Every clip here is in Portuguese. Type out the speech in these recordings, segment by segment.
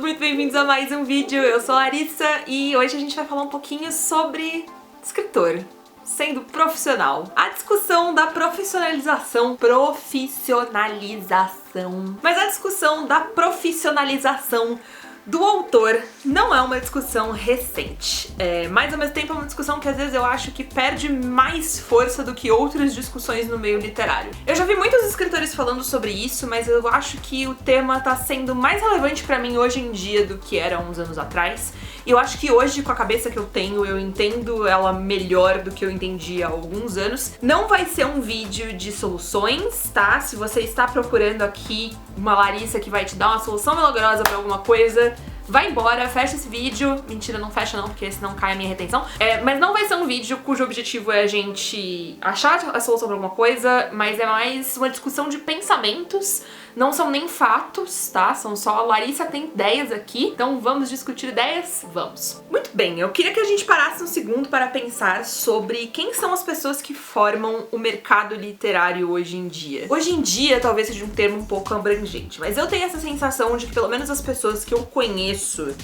muito bem-vindos a mais um vídeo. Eu sou a Larissa e hoje a gente vai falar um pouquinho sobre escritor sendo profissional. A discussão da profissionalização. Mas a discussão da profissionalização do autor não é uma discussão recente, mas ao mesmo tempo é uma discussão que às vezes eu acho que perde mais força do que outras discussões no meio literário. Eu já vi muitos escritores falando sobre isso, mas eu acho que o tema tá sendo mais relevante pra mim hoje em dia do que era uns anos atrás. E eu acho que hoje, com a cabeça que eu tenho, eu entendo ela melhor do que eu entendi há alguns anos. Não vai ser um vídeo de soluções, tá? Se você está procurando aqui uma Larissa que vai te dar uma solução milagrosa pra alguma coisa, vai embora, fecha esse vídeo. Mentira, não fecha não, porque senão cai a minha retenção. Mas não vai ser um vídeo cujo objetivo é a gente achar a solução pra alguma coisa, mas é mais uma discussão de pensamentos. Não são nem fatos, tá? São só a Larissa tem ideias aqui. Então vamos discutir ideias? Vamos. Muito bem, eu queria que a gente parasse um segundo para pensar sobre quem são as pessoas que formam o mercado literário hoje em dia. Hoje em dia talvez seja um termo um pouco abrangente, mas eu tenho essa sensação de que pelo menos as pessoas que eu conheço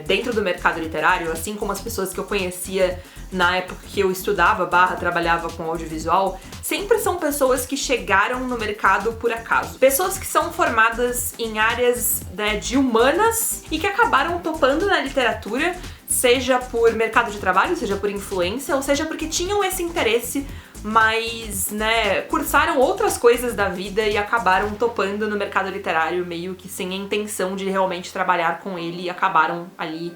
dentro do mercado literário, assim como as pessoas que eu conhecia na época que eu estudava / trabalhava com audiovisual, sempre são pessoas que chegaram no mercado por acaso. Pessoas que são formadas em áreas, de humanas e que acabaram topando na literatura, seja por mercado de trabalho, seja por influência, ou seja porque tinham esse interesse, mas, cursaram outras coisas da vida e acabaram topando no mercado literário meio que sem a intenção de realmente trabalhar com ele e acabaram ali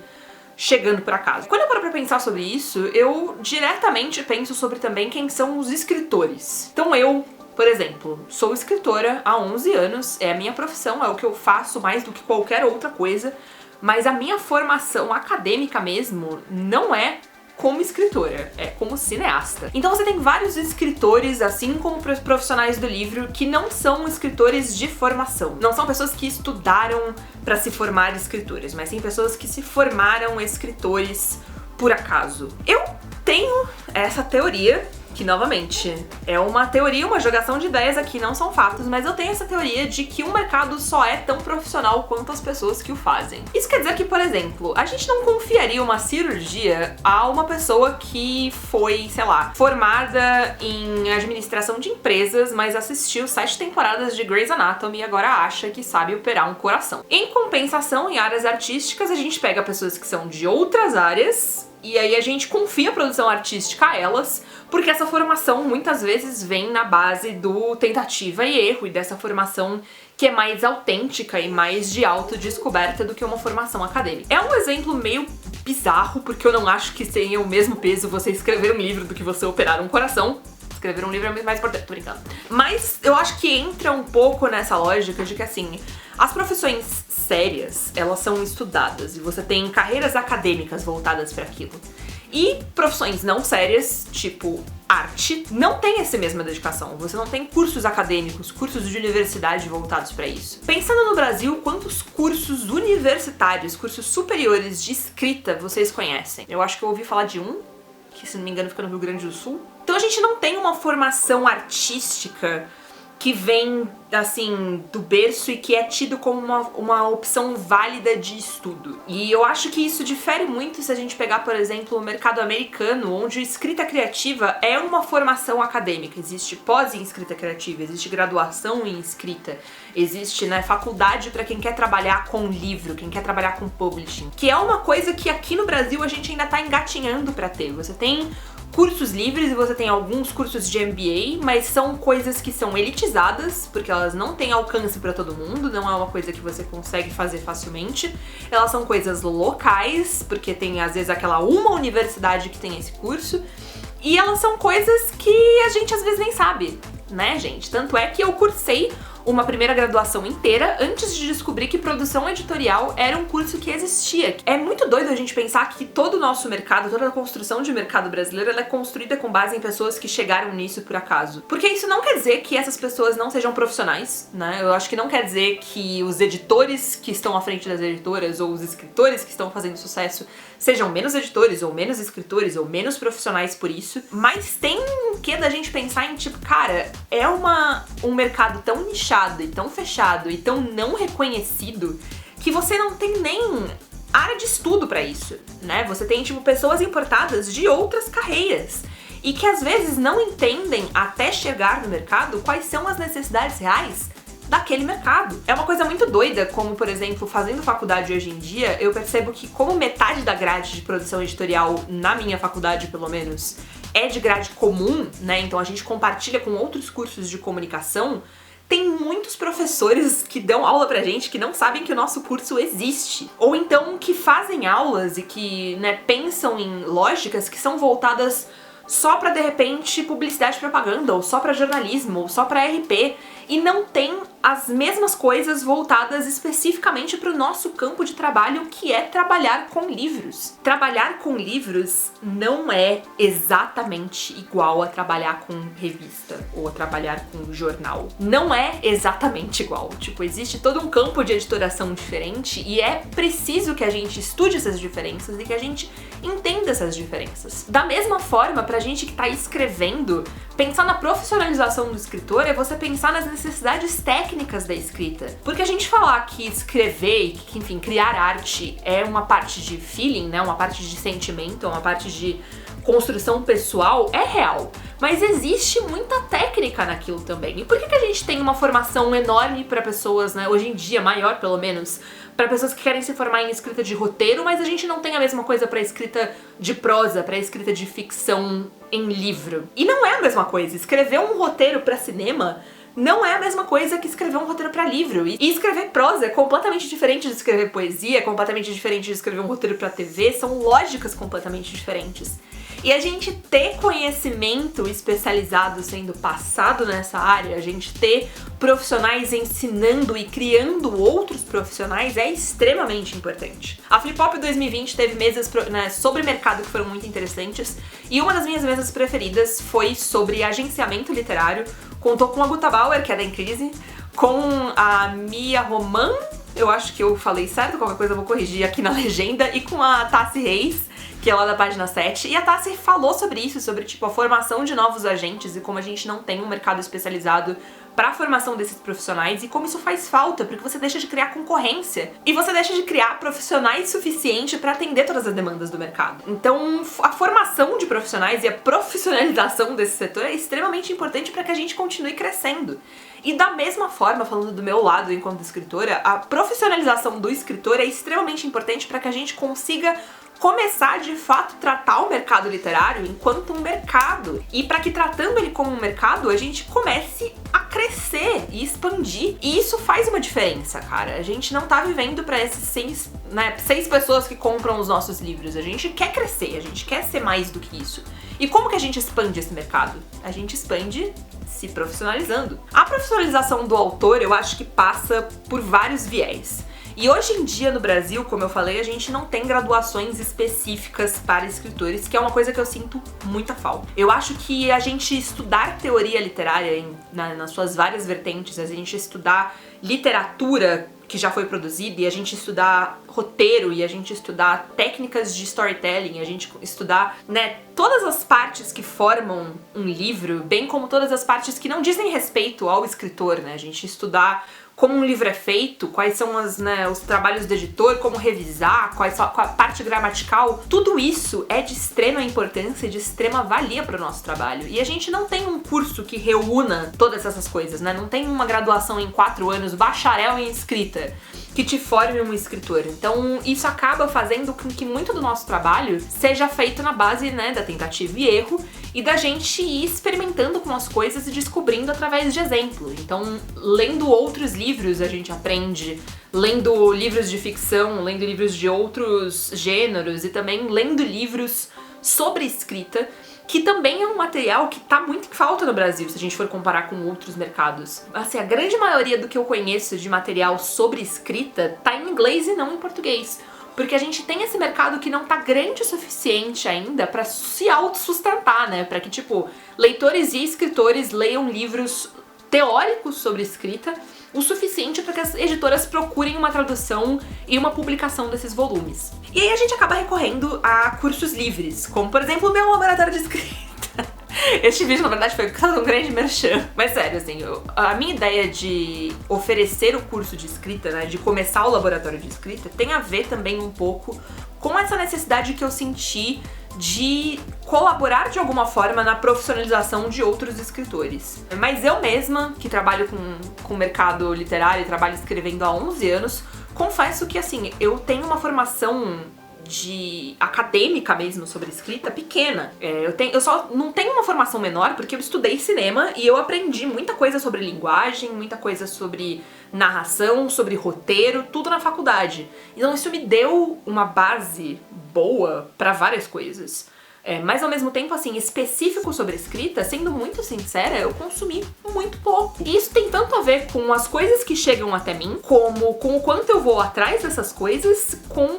chegando por acaso. Quando eu paro pra pensar sobre isso, eu diretamente penso sobre também quem são os escritores. Então eu, por exemplo, sou escritora há 11 anos, é a minha profissão, é o que eu faço mais do que qualquer outra coisa, mas a minha formação acadêmica mesmo não é como escritora, é como cineasta. Então você tem vários escritores, assim como profissionais do livro, que não são escritores de formação. Não são pessoas que estudaram pra se formar escritores, mas sim pessoas que se formaram escritores por acaso. Eu tenho essa teoria, que novamente é uma teoria, uma jogação de ideias aqui, não são fatos, mas eu tenho essa teoria de que um mercado só é tão profissional quanto as pessoas que o fazem. Isso quer dizer que, por exemplo, a gente não confiaria uma cirurgia a uma pessoa que foi, sei lá, formada em administração de empresas, mas assistiu 7 temporadas de Grey's Anatomy e agora acha que sabe operar um coração. Em compensação, em áreas artísticas, a gente pega pessoas que são de outras áreas e aí a gente confia a produção artística a elas, porque essa formação muitas vezes vem na base do tentativa e erro e dessa formação que é mais autêntica e mais de autodescoberta do que uma formação acadêmica. É um exemplo meio bizarro, porque eu não acho que tenha o mesmo peso você escrever um livro do que você operar um coração. Escrever um livro é mais importante, tô brincando. Mas eu acho que entra um pouco nessa lógica de que, assim, as profissões sérias, elas são estudadas e você tem carreiras acadêmicas voltadas para aquilo. E profissões não sérias, tipo arte, não tem essa mesma dedicação. Você não tem cursos acadêmicos, cursos de universidade voltados para isso. Pensando no Brasil, quantos cursos universitários, cursos superiores de escrita vocês conhecem? Eu acho que eu ouvi falar de um, que se não me engano fica no Rio Grande do Sul. Então a gente não tem uma formação artística que vem, assim, do berço e que é tido como uma opção válida de estudo. E eu acho que isso difere muito se a gente pegar, por exemplo, o mercado americano, onde escrita criativa é uma formação acadêmica. Existe pós em escrita criativa, existe graduação em escrita, existe, faculdade para quem quer trabalhar com livro, quem quer trabalhar com publishing, que é uma coisa que aqui no Brasil a gente ainda tá engatinhando pra ter. Você tem cursos livres e você tem alguns cursos de MBA, mas são coisas que são elitizadas, porque elas não têm alcance pra todo mundo, não é uma coisa que você consegue fazer facilmente. Elas são coisas locais, porque tem às vezes aquela uma universidade que tem esse curso, e elas são coisas que a gente às vezes nem sabe, gente? Tanto é que eu cursei uma primeira graduação inteira antes de descobrir que produção editorial era um curso que existia. É muito doido a gente pensar que todo o nosso mercado, toda a construção de mercado brasileiro, ela é construída com base em pessoas que chegaram nisso por acaso. Porque isso não quer dizer que essas pessoas não sejam profissionais, Eu acho que não quer dizer que os editores que estão à frente das editoras ou os escritores que estão fazendo sucesso sejam menos editores ou menos escritores ou menos profissionais por isso, mas tem um quê da gente pensar em tipo, cara, é um mercado tão nichado e tão fechado e tão não reconhecido que você não tem nem área de estudo pra isso, né? Você tem, tipo, pessoas importadas de outras carreiras e que às vezes não entendem até chegar no mercado quais são as necessidades reais daquele mercado. É uma coisa muito doida, como, por exemplo, fazendo faculdade hoje em dia, eu percebo que como metade da grade de produção editorial, na minha faculdade pelo menos, é de grade comum, né? Então a gente compartilha com outros cursos de comunicação, tem muitos professores que dão aula pra gente que não sabem que o nosso curso existe. Ou então que fazem aulas e que, né, pensam em lógicas que são voltadas só pra, de repente, publicidade e propaganda, ou só pra jornalismo, ou só pra RP, e não tem as mesmas coisas voltadas especificamente para o nosso campo de trabalho, que é trabalhar com livros. Trabalhar com livros não é exatamente igual a trabalhar com revista ou a trabalhar com jornal. Não é exatamente igual. Tipo, existe todo um campo de editoração diferente e é preciso que a gente estude essas diferenças e que a gente entenda essas diferenças. Da mesma forma, pra gente que tá escrevendo, pensar na profissionalização do escritor é você pensar nas necessidades técnicas da escrita. Porque a gente falar que escrever e que, enfim, criar arte é uma parte de feeling, né, uma parte de sentimento, uma parte de construção pessoal, é real. Mas existe muita técnica naquilo também. E por que a gente tem uma formação enorme para pessoas, né, hoje em dia, maior pelo menos, para pessoas que querem se formar em escrita de roteiro, mas a gente não tem a mesma coisa para escrita de prosa, para escrita de ficção em livro? E não é a mesma coisa. Escrever um roteiro para cinema não é a mesma coisa que escrever um roteiro pra livro. E escrever prosa é completamente diferente de escrever poesia, é completamente diferente de escrever um roteiro pra TV, são lógicas completamente diferentes. E a gente ter conhecimento especializado sendo passado nessa área, a gente ter profissionais ensinando e criando outros profissionais é extremamente importante. A Flipop 2020 teve mesas, né, sobre mercado que foram muito interessantes, e uma das minhas mesas preferidas foi sobre agenciamento literário. Contou com a Guta Bauer, que é da Incrise, com a Mia Roman, eu acho que eu falei certo, qualquer coisa eu vou corrigir aqui na legenda, e com a Tassi Reis, que é lá da página 7, e a Tassi falou sobre isso, sobre tipo a formação de novos agentes e como a gente não tem um mercado especializado para a formação desses profissionais e como isso faz falta, porque você deixa de criar concorrência e você deixa de criar profissionais suficiente para atender todas as demandas do mercado. Então, a formação de profissionais e a profissionalização desse setor é extremamente importante para que a gente continue crescendo. E da mesma forma, falando do meu lado enquanto escritora, a profissionalização do escritor é extremamente importante para que a gente consiga começar de fato tratar o mercado literário enquanto um mercado, e para que tratando ele como um mercado a gente comece a crescer e expandir, e isso faz uma diferença, cara. A gente não tá vivendo para esses seis pessoas que compram os nossos livros, a gente quer crescer, a gente quer ser mais do que isso. E como que a gente expande esse mercado? A gente expande se profissionalizando. A profissionalização do autor eu acho que passa por vários viés. E hoje em dia no Brasil, como eu falei, a gente não tem graduações específicas para escritores, que é uma coisa que eu sinto muita falta. Eu acho que a gente estudar teoria literária nas suas várias vertentes, a gente estudar literatura que já foi produzida, e a gente estudar roteiro, e a gente estudar técnicas de storytelling, a gente estudar, né, todas as partes que formam um livro, bem como todas as partes que não dizem respeito ao escritor, né, a gente estudar como um livro é feito, quais são os trabalhos do editor, como revisar, qual a parte gramatical, tudo isso é de extrema importância e de extrema valia para o nosso trabalho. E a gente não tem um curso que reúna todas essas coisas, né? Não tem uma graduação em 4 anos, bacharel em escrita, que te forme um escritor. Então isso acaba fazendo com que muito do nosso trabalho seja feito na base, né, da tentativa e erro, e da gente ir experimentando com as coisas e descobrindo através de exemplo. Então, lendo outros livros a gente aprende, lendo livros de ficção, lendo livros de outros gêneros e também lendo livros sobre escrita, que também é um material que tá muito em falta no Brasil, se a gente for comparar com outros mercados. Assim, a grande maioria do que eu conheço de material sobre escrita tá em inglês e não em português. Porque a gente tem esse mercado que não tá grande o suficiente ainda pra se autossustentar, né? Pra que, tipo, leitores e escritores leiam livros teóricos sobre escrita o suficiente para que as editoras procurem uma tradução e uma publicação desses volumes. E aí a gente acaba recorrendo a cursos livres, como, por exemplo, o meu laboratório de escrita. Este vídeo, na verdade, foi um grande merchan. Mas sério, assim, a minha ideia de oferecer o curso de escrita, né, de começar o laboratório de escrita, tem a ver também um pouco com essa necessidade que eu senti de colaborar de alguma forma na profissionalização de outros escritores. Mas eu mesma, que trabalho com o mercado literário e trabalho escrevendo há 11 anos, confesso que, assim, eu tenho uma formação de acadêmica mesmo sobre escrita pequena. Eu só não tenho uma formação menor porque eu estudei cinema e eu aprendi muita coisa sobre linguagem, muita coisa sobre narração, sobre roteiro, tudo na faculdade. Então isso me deu uma base boa pra várias coisas. Mas ao mesmo tempo, assim, específico sobre escrita, sendo muito sincera, eu consumi muito pouco. E isso tem tanto a ver com as coisas que chegam até mim, como com o quanto eu vou atrás dessas coisas,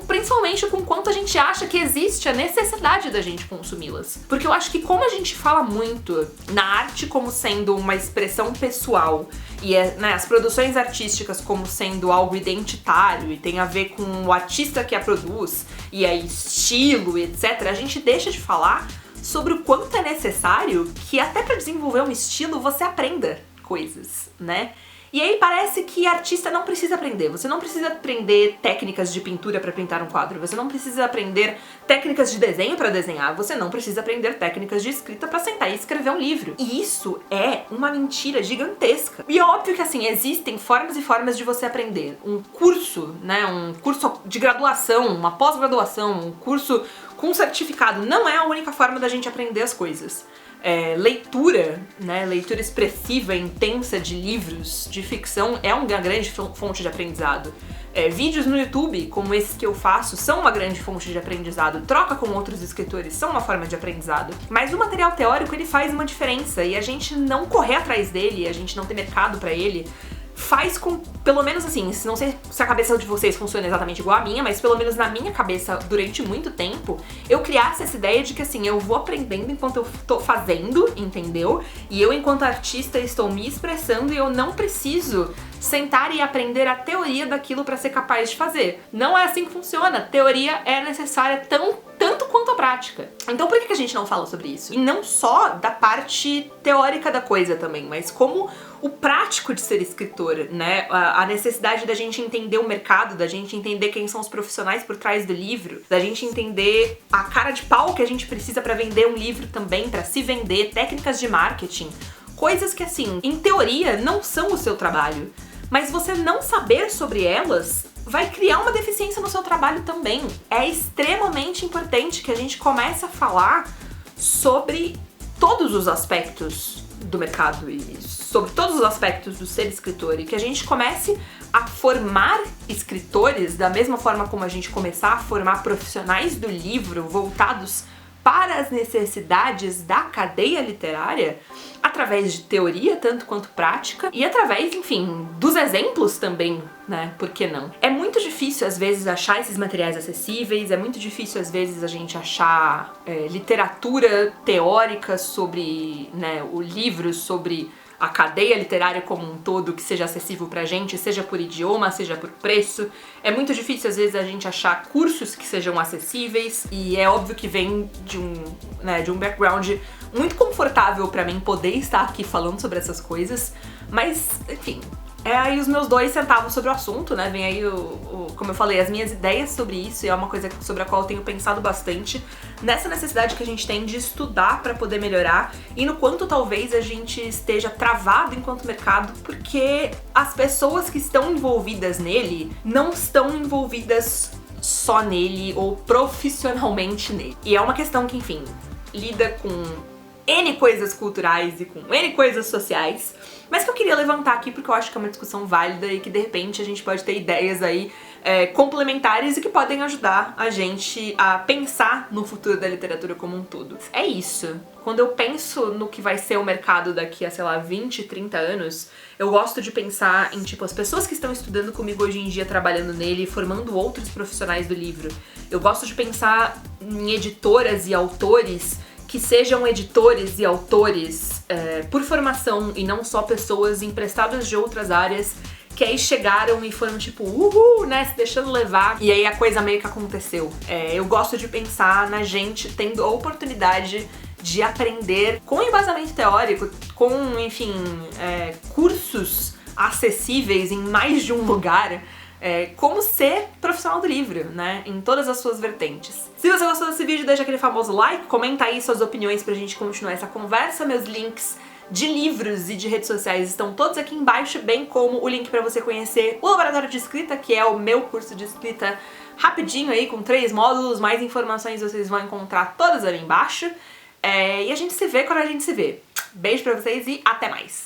principalmente com o quanto a gente acha que existe a necessidade da gente consumi-las. Porque eu acho que como a gente fala muito na arte como sendo uma expressão pessoal, e né, as produções artísticas como sendo algo identitário e tem a ver com o artista que a produz, e aí estilo, etc., a gente deixa de falar sobre o quanto é necessário que até pra desenvolver um estilo você aprenda coisas, né? E aí parece que artista não precisa aprender. Você não precisa aprender técnicas de pintura pra pintar um quadro. Você não precisa aprender técnicas de desenho pra desenhar. Você não precisa aprender técnicas de escrita pra sentar e escrever um livro. E isso é uma mentira gigantesca. E é óbvio que, assim, existem formas e formas de você aprender. Um curso, né, um curso de graduação, uma pós-graduação, um curso com certificado não é a única forma da gente aprender as coisas. Leitura, né, leitura expressiva, intensa de livros de ficção é uma grande fonte de aprendizado. Vídeos no YouTube, como esse que eu faço, são uma grande fonte de aprendizado. Troca com outros escritores são uma forma de aprendizado. Mas o material teórico, ele faz uma diferença, e a gente não correr atrás dele, a gente não ter mercado pra ele, faz com, pelo menos assim, não sei se a cabeça de vocês funciona exatamente igual a minha, mas pelo menos na minha cabeça, durante muito tempo, eu criasse essa ideia de que, assim, eu vou aprendendo enquanto eu tô fazendo, entendeu? E eu, enquanto artista, estou me expressando e eu não preciso sentar e aprender a teoria daquilo pra ser capaz de fazer. Não é assim que funciona. Teoria é necessária tanto quanto a prática. Então por que a gente não fala sobre isso? E não só da parte teórica da coisa também, mas como o prático de ser escritor, né? A necessidade da gente entender o mercado, da gente entender quem são os profissionais por trás do livro, da gente entender a cara de pau que a gente precisa pra vender um livro também, pra se vender, técnicas de marketing, coisas que, assim, em teoria não são o seu trabalho, mas você não saber sobre elas vai criar uma deficiência no seu trabalho também. É extremamente importante que a gente comece a falar sobre todos os aspectos do mercado e sobre todos os aspectos do ser escritor, e que a gente comece a formar escritores da mesma forma como a gente começar a formar profissionais do livro voltados para as necessidades da cadeia literária, através de teoria tanto quanto prática e através, enfim, dos exemplos também, né? Por que não? É muito difícil às vezes achar esses materiais acessíveis, é muito difícil às vezes a gente achar literatura teórica sobre, né, o livro, sobre a cadeia literária como um todo, que seja acessível pra gente, seja por idioma, seja por preço. É muito difícil às vezes a gente achar cursos que sejam acessíveis, e é óbvio que vem de um background muito confortável pra mim poder estar aqui falando sobre essas coisas, mas enfim, aí os meus 2 centavos sobre o assunto, né? Vem aí, como eu falei, as minhas ideias sobre isso, e é uma coisa sobre a qual eu tenho pensado bastante, nessa necessidade que a gente tem de estudar pra poder melhorar, e no quanto talvez a gente esteja travado enquanto mercado, porque as pessoas que estão envolvidas nele não estão envolvidas só nele ou profissionalmente nele. E é uma questão que, enfim, lida com N coisas culturais e com N coisas sociais, mas que eu queria levantar aqui porque eu acho que é uma discussão válida e que de repente a gente pode ter ideias aí complementares e que podem ajudar a gente a pensar no futuro da literatura como um todo. É isso. Quando eu penso no que vai ser o mercado daqui a, sei lá, 20, 30 anos, eu gosto de pensar em, tipo, as pessoas que estão estudando comigo hoje em dia, trabalhando nele, formando outros profissionais do livro. Eu gosto de pensar em editoras e autores que sejam editores e autores por formação e não só pessoas emprestadas de outras áreas que aí chegaram e foram tipo, uhul, né, se deixando levar, e aí a coisa meio que aconteceu. Eu gosto de pensar na gente tendo a oportunidade de aprender com embasamento teórico, com, enfim, cursos acessíveis em mais de um lugar, como ser profissional do livro, né? Em todas as suas vertentes. Se você gostou desse vídeo, deixa aquele famoso like, comenta aí suas opiniões pra gente continuar essa conversa. Meus links de livros e de redes sociais estão todos aqui embaixo, bem como o link pra você conhecer o Laboratório de Escrita, que é o meu curso de escrita rapidinho aí, com 3 módulos. Mais informações vocês vão encontrar todas ali embaixo. E a gente se vê quando a gente se vê. Beijo pra vocês e até mais!